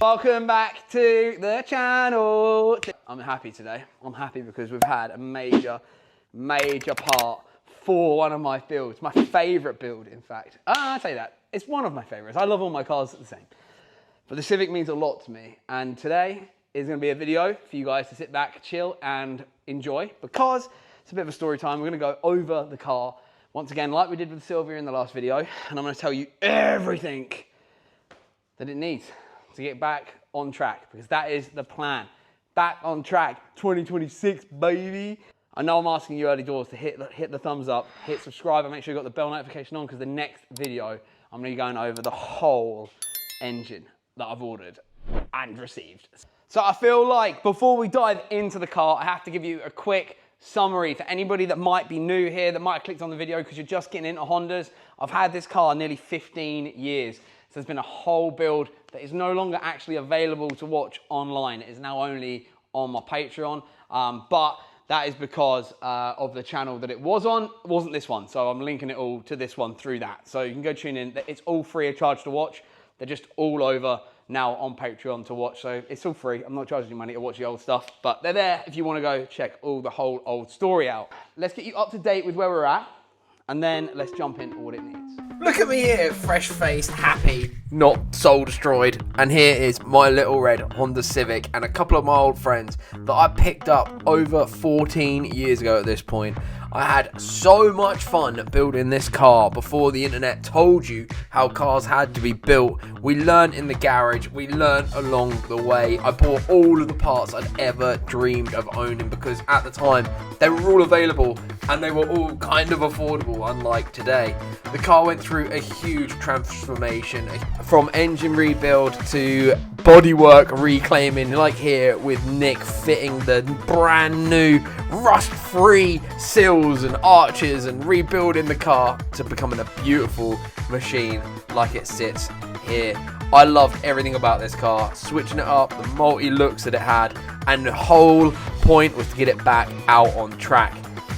Welcome back to the channel. I'm happy today. I'm happy because we've had a major part for one of my builds. My favorite build, in fact. I'll say that. It's one of my favorites. I love all my cars the same. But the Civic means a lot to me. And today is going to be a video for you guys to sit back, chill, and enjoy. Because it's a bit of a story time. We're going to go over the car once again, like we did with Sylvia in the last video. And I'm going to tell you everything that it needs to get back on track, because that is the plan. Back on track, 2026, baby. I know I'm asking you early doors to hit the thumbs up, hit subscribe, and make sure you got the bell notification on, because the next video, I'm gonna be going over the whole engine that I've ordered and received. So I feel like before we dive into the car, I have to give you a quick summary for anybody that might be new here, that might have clicked on the video because you're just getting into Hondas. I've had this car nearly 15 years. So there's been a whole build that is no longer actually available to watch online. It is now only on my Patreon, but that is because of the channel that it was on. It wasn't this one, so I'm linking it all to this one through that. So you can go tune in. It's all free of charge to watch. They're just all over now on Patreon to watch, so it's all free. I'm not charging you money to watch the old stuff, but they're there if you want to go check the whole old story out. Let's get you up to date with where we're at, and then let's jump into what it needs. Look at me here, fresh-faced, happy, not soul-destroyed. And here is my little red Honda Civic and a couple of my old friends that I picked up over 14 years ago at this point. I had so much fun building this car before the internet told you how cars had to be built. We learned in the garage, we learned along the way. I bought all of the parts I'd ever dreamed of owning, because at the time they were all available and they were all kind of affordable, unlike today. The car went through a huge transformation, from engine rebuild to bodywork reclaiming, like here with Nick fitting the brand new rust-free sills and arches and rebuilding the car to becoming a beautiful machine like it sits here. I loved everything about this car, switching it up, the multi-looks that it had, and the whole point was to get it back out on track.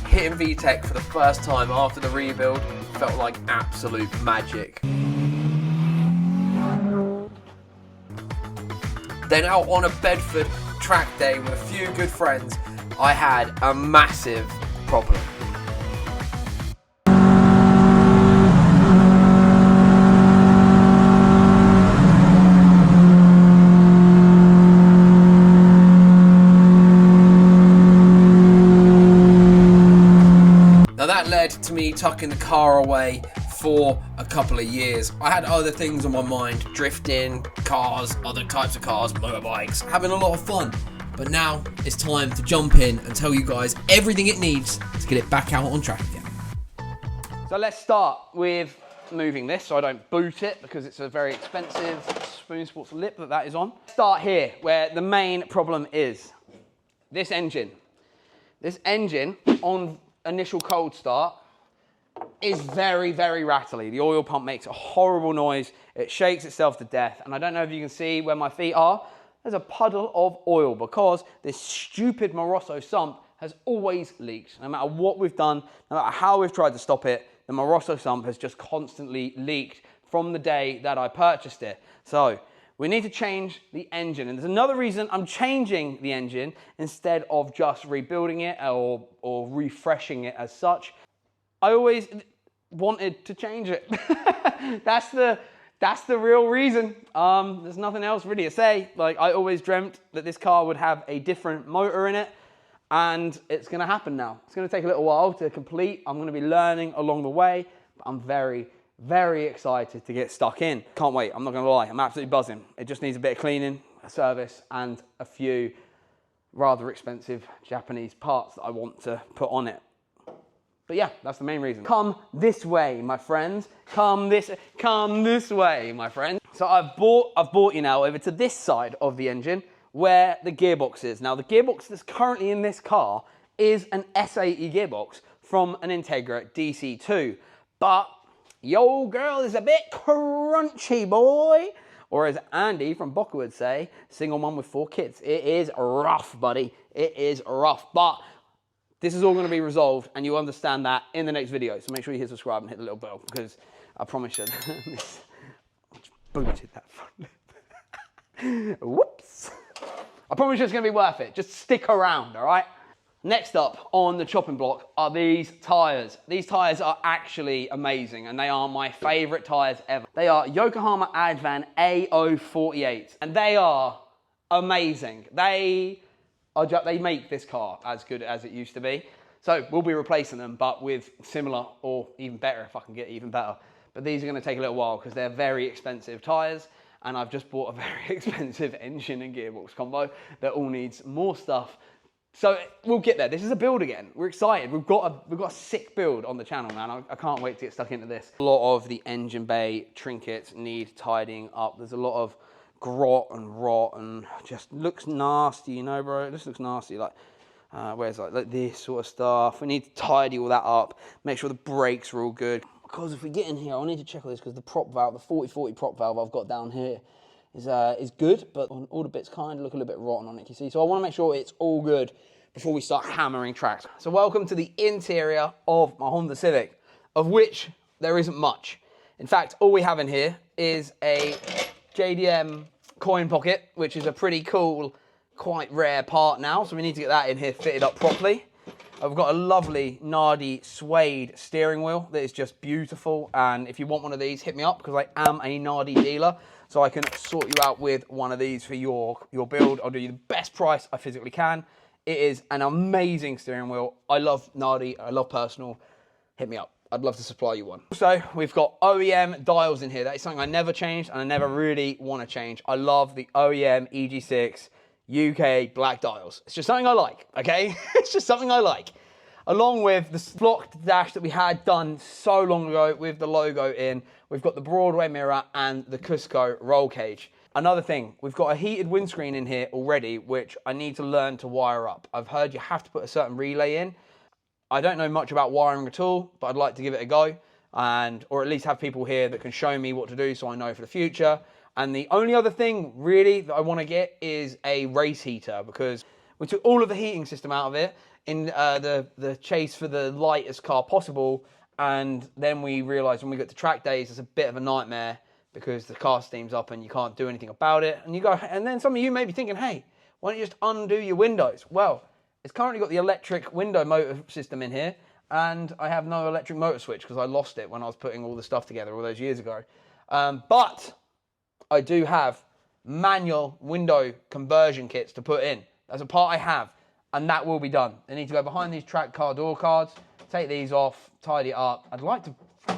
Hitting VTEC for the first time after the rebuild felt like absolute magic. Then out on a Bedford track day with a few good friends, I had a massive problem. Now that led to me tucking the car away for a couple of years. I had other things on my mind, drifting, cars, other types of cars, motorbikes, having a lot of fun. But now it's time to jump in and tell you guys everything it needs to get it back out on track again. So let's start with moving this so I don't boot it, because it's a very expensive Spoon Sports lip that is on. Start here where the main problem is. This engine. This engine on initial cold start is very, very rattly. The oil pump makes a horrible noise. It shakes itself to death. And I don't know if you can see where my feet are. There's a puddle of oil because this stupid Moroso sump has always leaked. No matter what we've done, no matter how we've tried to stop it, the Moroso sump has just constantly leaked from the day that I purchased it. So we need to change the engine. And there's another reason I'm changing the engine instead of just rebuilding it or refreshing it as such. I always wanted to change it. That's the real reason. There's nothing else really to say. Like, I always dreamt that this car would have a different motor in it, and it's gonna happen now. It's gonna take a little while to complete. I'm gonna be learning along the way, but I'm very, very excited to get stuck in. Can't wait, I'm not gonna lie, I'm absolutely buzzing. It just needs a bit of cleaning, a service, and a few rather expensive Japanese parts that I want to put on it. But yeah, that's the main reason. Come this way, my friends. Come this way, my friends. So I've brought you now over to this side of the engine where the gearbox is. Now the gearbox that's currently in this car is an S80 gearbox from an Integra DC2. But yo girl is a bit crunchy, boy. Or as Andy from Boca would say, single mum with 4 kids. It is rough, buddy. It is rough. But this is all going to be resolved, and you'll understand that in the next video. So make sure you hit subscribe and hit the little bell, because I promise you, I just booted that front lip. Whoops. I promise you it's going to be worth it. Just stick around, all right? Next up on the chopping block are these tyres. These tyres are actually amazing, and they are my favourite tyres ever. They are Yokohama Advan A048, and they are amazing. They make this car as good as it used to be. So we'll be replacing them, but with similar or even better if I can get even better. But these are going to take a little while because they're very expensive tyres, and I've just bought a very expensive engine and gearbox combo that all needs more stuff. So we'll get there. This is a build again. We're excited. We've got a sick build on the channel, man. I can't wait to get stuck into this. A lot of the engine bay trinkets need tidying up. There's a lot of grot and rot and just looks nasty, you know, bro. It just looks nasty. Like, where's like this sort of stuff. We need to tidy all that up. Make sure the brakes are all good. Because if we get in here, I need to check all this because the prop valve, the 4040 prop valve I've got down here is good, but all the bits kind of look a little bit rotten on it, you see. So I want to make sure it's all good before we start hammering tracks. So welcome to the interior of my Honda Civic, of which there isn't much. In fact, all we have in here is a JDM coin pocket, which is a pretty cool, quite rare part now. So we need to get that in here fitted up properly. I've got a lovely Nardi suede steering wheel that is just beautiful. And if you want one of these, hit me up because I am a Nardi dealer. So I can sort you out with one of these for your build. I'll do you the best price I physically can. It is an amazing steering wheel. I love Nardi, I love Personal. Hit me up. I'd love to supply you one. Also, we've got OEM dials in here. That is something I never changed and I never really want to change. I love the OEM EG6 UK black dials. It's just something I like, okay? It's just something I like. Along with the blocked dash that we had done so long ago with the logo in. We've got the Broadway mirror and the Cusco roll cage. Another thing, we've got a heated windscreen in here already, which I need to learn to wire up. I've heard you have to put a certain relay in. I don't know much about wiring at all, but I'd like to give it a go, or at least have people here that can show me what to do so I know for the future. And the only other thing really that I want to get is a race heater, because we took all of the heating system out of it in the chase for the lightest car possible, and then we realised when we got to track days it's a bit of a nightmare because the car steams up and you can't do anything about it. And then some of you may be thinking, hey, why don't you just undo your windows? Well, it's currently got the electric window motor system in here, and I have no electric motor switch because I lost it when I was putting all the stuff together all those years ago. But I do have manual window conversion kits to put in. That's a part I have, and that will be done. They need to go behind these track car door cards, take these off, tidy it up. I'd like to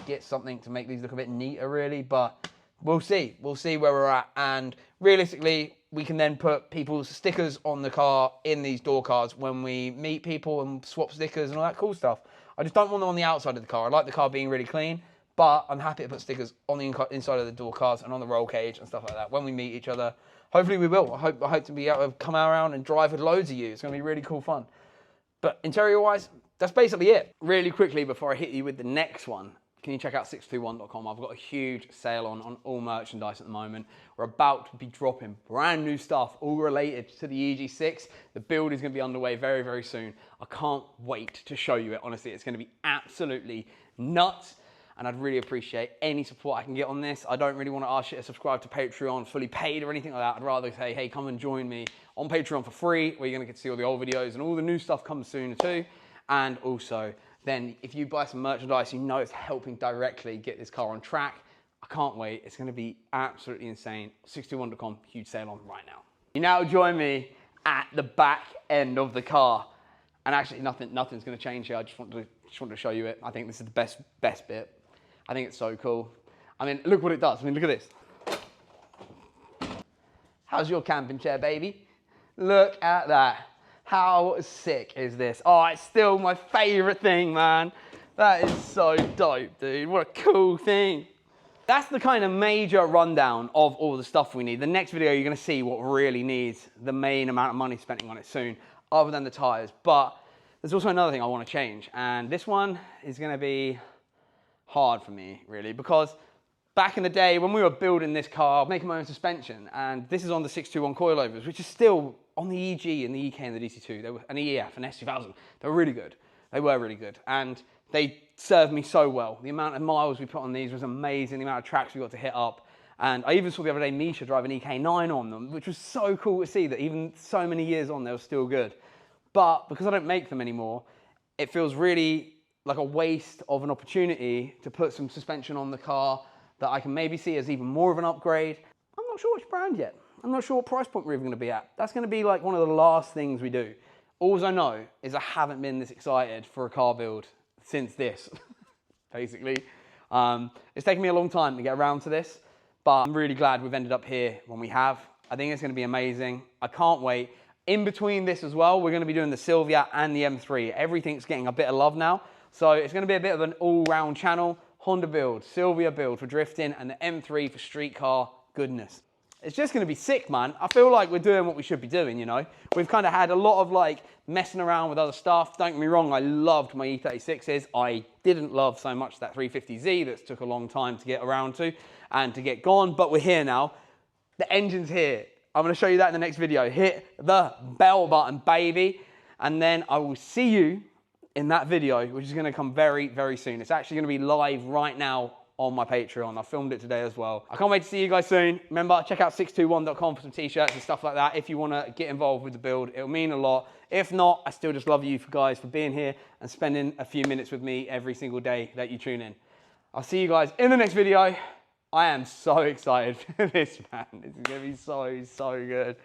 get something to make these look a bit neater really, but we'll see. We'll see where we're at, and realistically, we can then put people's stickers on the car in these door cards when we meet people and swap stickers and all that cool stuff. I just don't want them on the outside of the car. I like the car being really clean, but I'm happy to put stickers on the inside of the door cards and on the roll cage and stuff like that when we meet each other. Hopefully we will. I hope to be able to come around and drive with loads of you. It's going to be really cool fun. But interior-wise, that's basically it. Really quickly before I hit you with the next one, can you check out 621.com? I've got a huge sale on all merchandise at the moment. We're about to be dropping brand new stuff, all related to the EG6. The build is going to be underway very, very soon. I can't wait to show you it. Honestly, it's going to be absolutely nuts. And I'd really appreciate any support I can get on this. I don't really want to ask you to subscribe to Patreon fully paid or anything like that. I'd rather say, hey, come and join me on Patreon for free, where you're going to get to see all the old videos, and all the new stuff comes soon too. And also, then if you buy some merchandise, you know it's helping directly get this car on track. I can't wait. It's going to be absolutely insane. 621.com, huge sale on right now. You now join me at the back end of the car. And actually, nothing's going to change here. I just wanted to show you it. I think this is the best bit. I think it's so cool. I mean, look what it does. I mean, look at this. How's your camping chair, baby? Look at that. How sick is this? Oh, it's still my favorite thing, man. That is so dope, dude. What a cool thing. That's the kind of major rundown of all the stuff we need. The next video, you're gonna see what really needs the main amount of money spending on it soon, other than the tires. But there's also another thing I wanna change. And this one is gonna be hard for me, really, because back in the day when we were building this car, making my own suspension, and this is on the 621 coilovers, which is still on the EG and the EK and the DC2, they were an EF, an S2000. They were really good. They were really good. And they served me so well. The amount of miles we put on these was amazing. The amount of tracks we got to hit up. And I even saw the other day Misha drive an EK9 on them, which was so cool to see that even so many years on, they were still good. But because I don't make them anymore, it feels really like a waste of an opportunity to put some suspension on the car that I can maybe see as even more of an upgrade. I'm not sure which brand yet. I'm not sure what price point we're even going to be at. That's going to be like one of the last things we do. All I know is I haven't been this excited for a car build since this, basically. It's taken me a long time to get around to this, but I'm really glad we've ended up here when we have. I think it's going to be amazing. I can't wait. In between this as well, we're going to be doing the Silvia and the M3. Everything's getting a bit of love now. So it's going to be a bit of an all-round channel. Honda build, Silvia build for drifting, and the M3 for street car goodness. It's just going to be sick, man. I feel like we're doing what we should be doing, you know. We've kind of had a lot of like messing around with other stuff. Don't get me wrong, I loved my E36s. I didn't love so much that 350Z that took a long time to get around to and to get gone, but we're here now. The engine's here. I'm going to show you that in the next video. Hit the bell button, baby. And then I will see you in that video, which is going to come very, very soon. It's actually going to be live right now on my Patreon. I filmed it today as well. I can't wait to see you guys soon. Remember, check out 621.com for some t-shirts and stuff like that if you want to get involved with the build. It'll mean a lot. If not, I still just love you guys for being here and spending a few minutes with me every single day that you tune in. I'll see you guys in the next video. I am so excited for this, man. This is going to be so, so good.